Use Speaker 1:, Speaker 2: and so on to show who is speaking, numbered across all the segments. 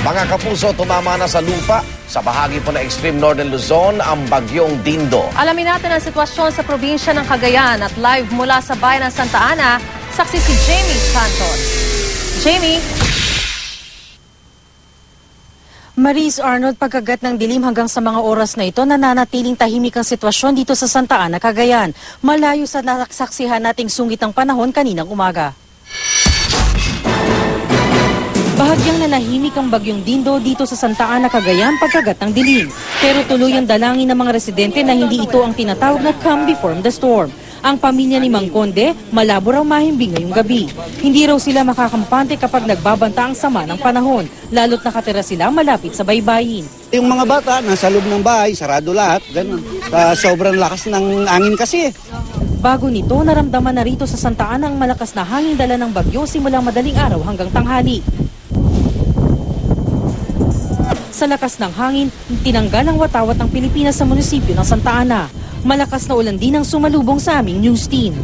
Speaker 1: Mga kapuso, tumama na sa lupa sa bahagi po ng extreme northern Luzon ang bagyong Dindo.
Speaker 2: Alamin natin ang sitwasyon sa probinsya ng Cagayan at live mula sa bayan ng Santa Ana, saksi si Jamie Santos. Jamie?
Speaker 3: Maris Arnold, pagkagat ng dilim hanggang sa mga oras na ito, nananatiling tahimik ang sitwasyon dito sa Santa Ana, Cagayan. Malayo sa nasaksihan nating sungit ng panahon kaninang umaga. Bahagyang nanahimik ang bagyong Dindo dito sa Santa Ana, Cagayan pagkagat ng dilim. Pero tuloy ang dalangin ng mga residente na hindi ito ang tinatawag na calm before the storm. Ang pamilya ni Mang Conde, malabo raw mahimbing ngayong gabi. Hindi raw sila makakampante kapag nagbabanta ang sama ng panahon, lalo't nakatira sila malapit sa baybayin.
Speaker 4: Yung mga bata, nasa loob ng bahay, sarado lahat, ganun. Sobrang lakas ng angin kasi.
Speaker 3: Bago nito, naramdaman na rito sa Santa Ana ang malakas na hangin dala ng bagyo simulang madaling araw hanggang tanghali. Sa lakas ng hangin, tinanggal ang watawat ng Pilipinas sa munisipyo ng Santa Ana. Malakas na ulan din ang sumalubong sa aming news team.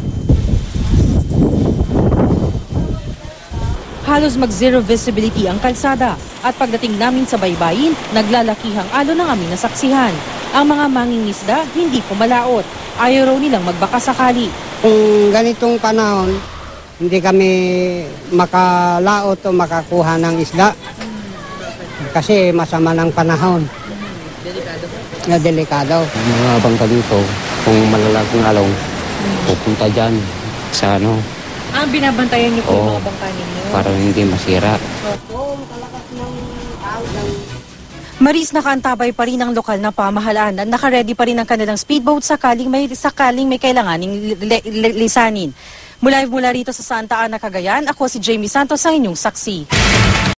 Speaker 3: Halos mag-zero visibility ang kalsada at pagdating namin sa baybayin, naglalakihang alon ng aming nasaksihan. Ang mga mangingisda hindi pumalaot. Ayaw raw nilang magbaka sakali.
Speaker 5: Kung ganitong panahon, hindi kami makalaot o makakuha ng isda. Kasi masama ng panahon. Delikado.
Speaker 6: Mga bangka dito, kung malalaking along, pupunta dyan sa ano.
Speaker 3: Ang binabantayan niyo po yung mga bangka ninyo?
Speaker 6: Para hindi masira.
Speaker 3: Maris, nakaantabay pa rin ang lokal na pamahalaan at nakaredy pa rin ang kanilang speedboat sakaling may kailanganing lisanin. Mula rito sa Santa Ana, Cagayan, ako si Jamie Santos, ang inyong saksi.